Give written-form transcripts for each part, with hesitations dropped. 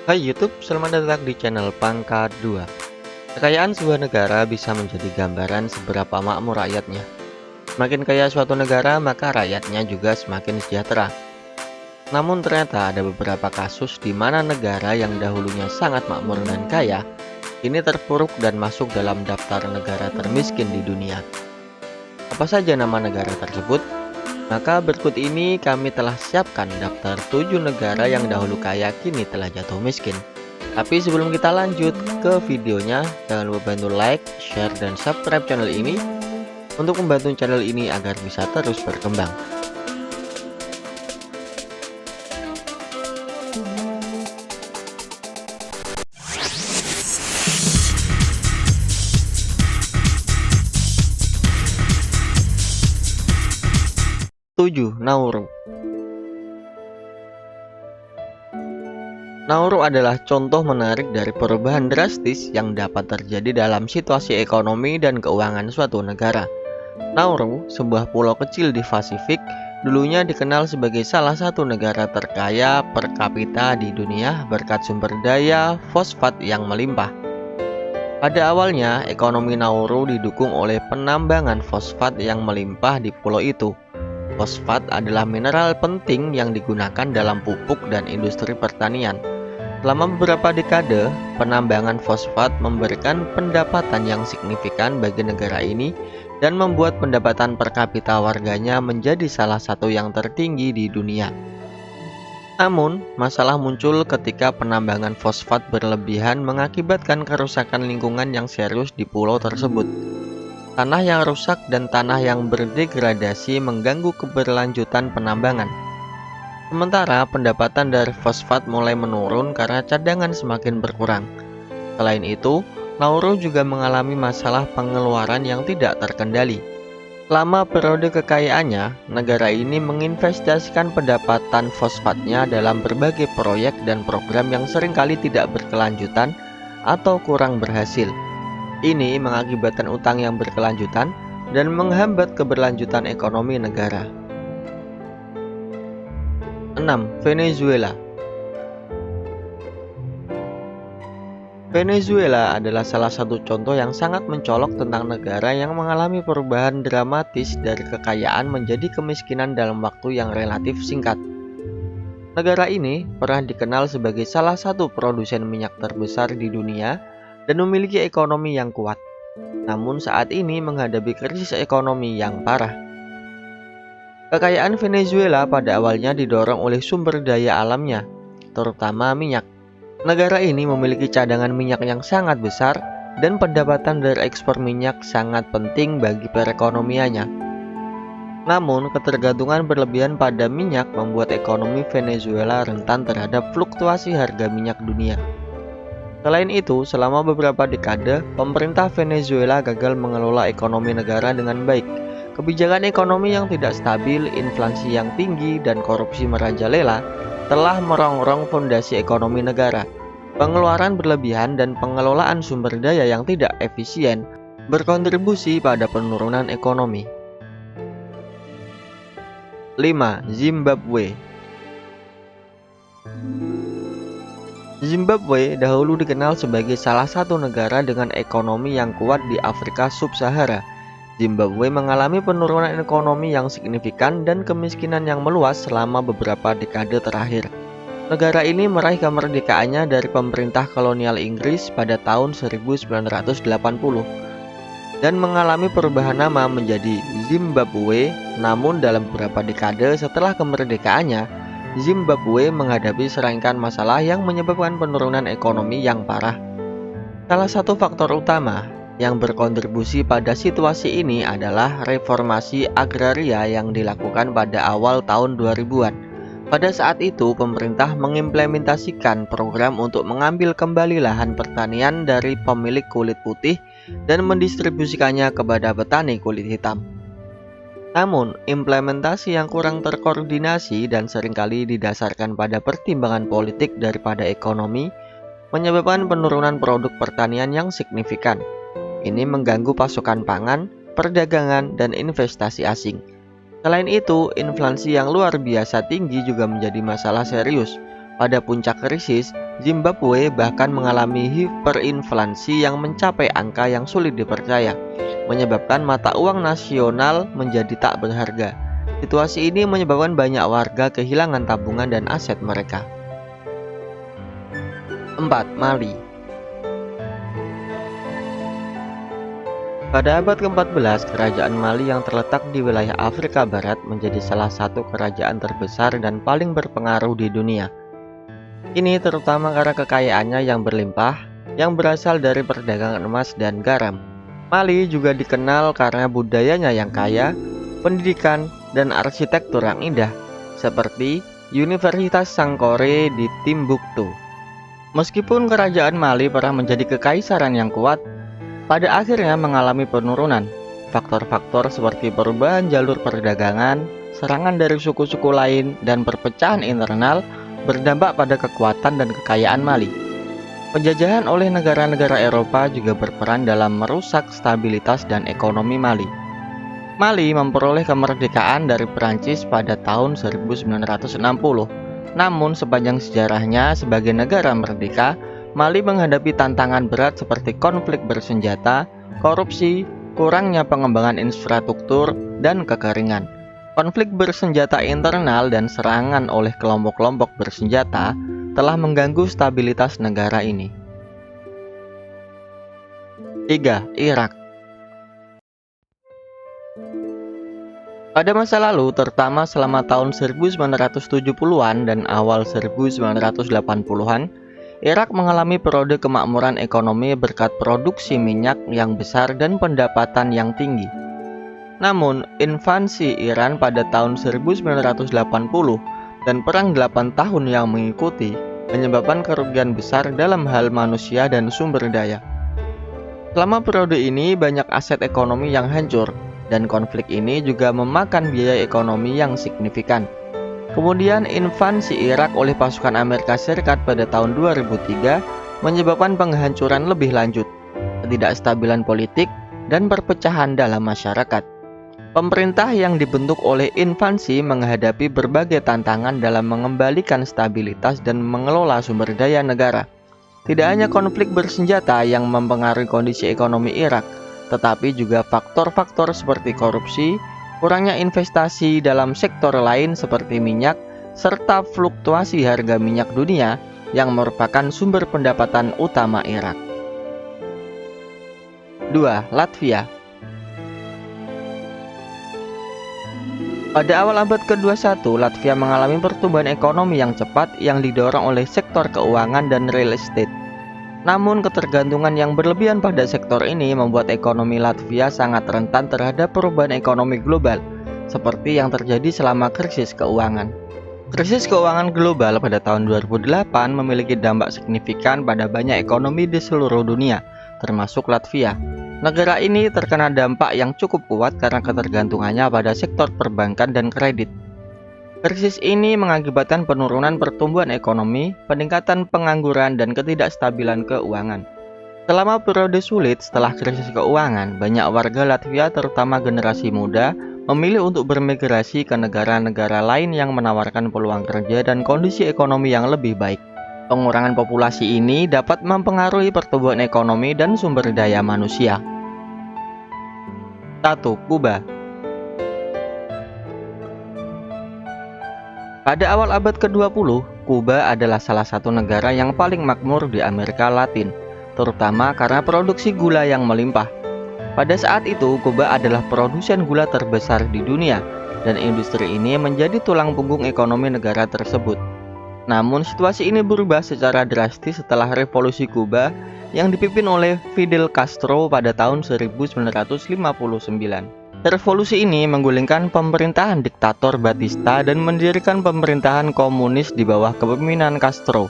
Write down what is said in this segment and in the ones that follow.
Hai YouTube, selamat datang di channel Pangkat 2. Kekayaan sebuah negara bisa menjadi gambaran seberapa makmur rakyatnya. Semakin kaya suatu negara, maka rakyatnya juga semakin sejahtera. Namun ternyata ada beberapa kasus di mana negara yang dahulunya sangat makmur dan kaya, kini terpuruk dan masuk dalam daftar negara termiskin di dunia. Apa saja nama negara tersebut? Maka berikut ini kami telah siapkan daftar 7 negara yang dahulu kaya kini telah jatuh miskin. Tapi sebelum kita lanjut ke videonya, jangan lupa bantu like, share, dan subscribe channel ini untuk membantu channel ini agar bisa terus berkembang. Nauru. Nauru adalah contoh menarik dari perubahan drastis yang dapat terjadi dalam situasi ekonomi dan keuangan suatu negara. Nauru, sebuah pulau kecil di Pasifik, dulunya dikenal sebagai salah satu negara terkaya per kapita di dunia berkat sumber daya fosfat yang melimpah. Pada awalnya, ekonomi Nauru didukung oleh penambangan fosfat yang melimpah di pulau itu. Fosfat adalah mineral penting yang digunakan dalam pupuk dan industri pertanian. Selama beberapa dekade, penambangan fosfat memberikan pendapatan yang signifikan bagi negara ini dan membuat pendapatan per kapita warganya menjadi salah satu yang tertinggi di dunia. Namun, masalah muncul ketika penambangan fosfat berlebihan mengakibatkan kerusakan lingkungan yang serius di pulau tersebut. Tanah yang rusak dan tanah yang berdegradasi mengganggu keberlanjutan penambangan. Sementara pendapatan dari fosfat mulai menurun karena cadangan semakin berkurang. Selain itu, Nauru juga mengalami masalah pengeluaran yang tidak terkendali. Selama periode kekayaannya, negara ini menginvestasikan pendapatan fosfatnya dalam berbagai proyek dan program yang seringkali tidak berkelanjutan atau kurang berhasil. Ini mengakibatkan utang yang berkelanjutan dan menghambat keberlanjutan ekonomi negara. 6. Venezuela. Venezuela adalah salah satu contoh yang sangat mencolok tentang negara yang mengalami perubahan dramatis dari kekayaan menjadi kemiskinan dalam waktu yang relatif singkat. Negara ini pernah dikenal sebagai salah satu produsen minyak terbesar di dunia dan memiliki ekonomi yang kuat. Namun saat ini menghadapi krisis ekonomi yang parah. Kekayaan Venezuela pada awalnya didorong oleh sumber daya alamnya, terutama minyak. Negara ini memiliki cadangan minyak yang sangat besar dan pendapatan dari ekspor minyak sangat penting bagi perekonomiannya. Namun, ketergantungan berlebihan pada minyak membuat ekonomi Venezuela rentan terhadap fluktuasi harga minyak dunia. Selain itu, selama beberapa dekade, pemerintah Venezuela gagal mengelola ekonomi negara dengan baik. Kebijakan ekonomi yang tidak stabil, inflasi yang tinggi, dan korupsi merajalela telah merongrong fondasi ekonomi negara. Pengeluaran berlebihan dan pengelolaan sumber daya yang tidak efisien berkontribusi pada penurunan ekonomi. 5. Zimbabwe. Zimbabwe dahulu dikenal sebagai salah satu negara dengan ekonomi yang kuat di Afrika Sub-Sahara. Zimbabwe mengalami penurunan ekonomi yang signifikan dan kemiskinan yang meluas selama beberapa dekade terakhir. Negara ini meraih kemerdekaannya dari pemerintah kolonial Inggris pada tahun 1980 dan mengalami perubahan nama menjadi Zimbabwe. Namun dalam beberapa dekade setelah kemerdekaannya, Zimbabwe menghadapi serangkaian masalah yang menyebabkan penurunan ekonomi yang parah. Salah satu faktor utama yang berkontribusi pada situasi ini adalah reformasi agraria yang dilakukan pada awal tahun 2000-an. Pada saat itu, pemerintah mengimplementasikan program untuk mengambil kembali lahan pertanian dari pemilik kulit putih dan mendistribusikannya kepada petani kulit hitam. Namun, implementasi yang kurang terkoordinasi dan seringkali didasarkan pada pertimbangan politik daripada ekonomi menyebabkan penurunan produk pertanian yang signifikan. Ini mengganggu pasokan pangan, perdagangan, dan investasi asing. Selain itu, inflasi yang luar biasa tinggi juga menjadi masalah serius. Pada puncak krisis, Zimbabwe bahkan mengalami hiperinflasi yang mencapai angka yang sulit dipercaya, menyebabkan mata uang nasional menjadi tak berharga. Situasi ini menyebabkan banyak warga kehilangan tabungan dan aset mereka. 4. Mali. Pada abad ke-14, kerajaan Mali yang terletak di wilayah Afrika Barat menjadi salah satu kerajaan terbesar dan paling berpengaruh di dunia. Ini terutama karena kekayaannya yang berlimpah, yang berasal dari perdagangan emas dan garam. Mali juga dikenal karena budayanya yang kaya, pendidikan, dan arsitektur yang indah, seperti Universitas Sankore di Timbuktu. Meskipun kerajaan Mali pernah menjadi kekaisaran yang kuat, pada akhirnya mengalami penurunan. Faktor-faktor seperti perubahan jalur perdagangan, serangan dari suku-suku lain, dan perpecahan internal berdampak pada kekuatan dan kekayaan Mali. Penjajahan oleh negara-negara Eropa juga berperan dalam merusak stabilitas dan ekonomi Mali. Mali memperoleh kemerdekaan dari Prancis pada tahun 1960. Namun sepanjang sejarahnya sebagai negara merdeka, Mali menghadapi tantangan berat seperti konflik bersenjata, korupsi, kurangnya pengembangan infrastruktur, dan kekeringan. Konflik bersenjata internal dan serangan oleh kelompok-kelompok bersenjata telah mengganggu stabilitas negara ini. 3. Irak. Pada masa lalu, terutama selama tahun 1970-an dan awal 1980-an, Irak mengalami periode kemakmuran ekonomi berkat produksi minyak yang besar dan pendapatan yang tinggi. Namun, invasi Iran pada tahun 1980 dan perang 8 tahun yang mengikuti menyebabkan kerugian besar dalam hal manusia dan sumber daya. Selama periode ini, banyak aset ekonomi yang hancur, dan konflik ini juga memakan biaya ekonomi yang signifikan. Kemudian invasi Irak oleh pasukan Amerika Serikat pada tahun 2003 menyebabkan penghancuran lebih lanjut, ketidakstabilan politik, dan perpecahan dalam masyarakat. Pemerintah yang dibentuk oleh invasi menghadapi berbagai tantangan dalam mengembalikan stabilitas dan mengelola sumber daya negara. Tidak hanya konflik bersenjata yang mempengaruhi kondisi ekonomi Irak, tetapi juga faktor-faktor seperti korupsi, kurangnya investasi dalam sektor lain seperti minyak, serta fluktuasi harga minyak dunia yang merupakan sumber pendapatan utama Irak. 2. Latvia. Pada awal abad ke-21, Latvia mengalami pertumbuhan ekonomi yang cepat yang didorong oleh sektor keuangan dan real estate. Namun ketergantungan yang berlebihan pada sektor ini membuat ekonomi Latvia sangat rentan terhadap perubahan ekonomi global, seperti yang terjadi selama krisis keuangan. Krisis keuangan global pada tahun 2008 memiliki dampak signifikan pada banyak ekonomi di seluruh dunia, termasuk Latvia. Negara ini terkena dampak yang cukup kuat karena ketergantungannya pada sektor perbankan dan kredit. Krisis ini mengakibatkan penurunan pertumbuhan ekonomi, peningkatan pengangguran, dan ketidakstabilan keuangan. Selama periode sulit setelah krisis keuangan, banyak warga Latvia terutama generasi muda memilih untuk bermigrasi ke negara-negara lain yang menawarkan peluang kerja dan kondisi ekonomi yang lebih baik. Pengurangan populasi ini dapat mempengaruhi pertumbuhan ekonomi dan sumber daya manusia. 1. Kuba. Pada awal abad ke-20, Kuba adalah salah satu negara yang paling makmur di Amerika Latin, terutama karena produksi gula yang melimpah. Pada saat itu, Kuba adalah produsen gula terbesar di dunia, dan industri ini menjadi tulang punggung ekonomi negara tersebut. Namun, situasi ini berubah secara drastis setelah revolusi Kuba yang dipimpin oleh Fidel Castro pada tahun 1959. Revolusi ini menggulingkan pemerintahan diktator Batista dan mendirikan pemerintahan komunis di bawah kepemimpinan Castro.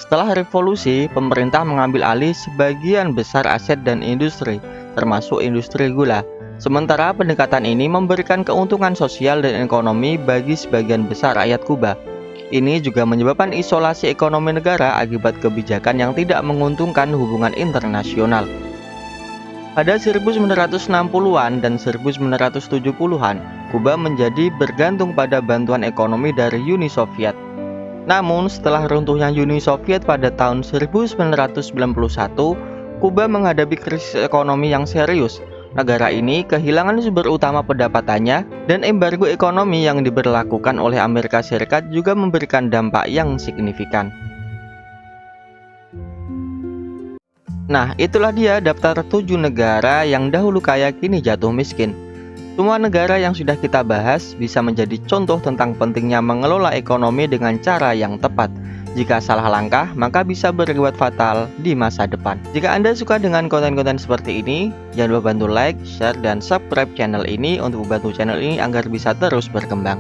Setelah revolusi, pemerintah mengambil alih sebagian besar aset dan industri, termasuk industri gula. Sementara pendekatan ini memberikan keuntungan sosial dan ekonomi bagi sebagian besar rakyat Kuba. Ini juga menyebabkan isolasi ekonomi negara akibat kebijakan yang tidak menguntungkan hubungan internasional. Pada 1960-an dan 1970-an, Kuba menjadi bergantung pada bantuan ekonomi dari Uni Soviet. Namun, setelah runtuhnya Uni Soviet pada tahun 1991, Kuba menghadapi krisis ekonomi yang serius. Negara ini kehilangan sumber utama pendapatannya, dan embargo ekonomi yang diberlakukan oleh Amerika Serikat juga memberikan dampak yang signifikan. Nah, itulah dia daftar 7 negara yang dahulu kaya kini jatuh miskin. Semua negara yang sudah kita bahas bisa menjadi contoh tentang pentingnya mengelola ekonomi dengan cara yang tepat. Jika salah langkah, maka bisa berakibat fatal di masa depan. Jika Anda suka dengan konten-konten seperti ini, jangan lupa bantu like, share, dan subscribe channel ini untuk membantu channel ini agar bisa terus berkembang.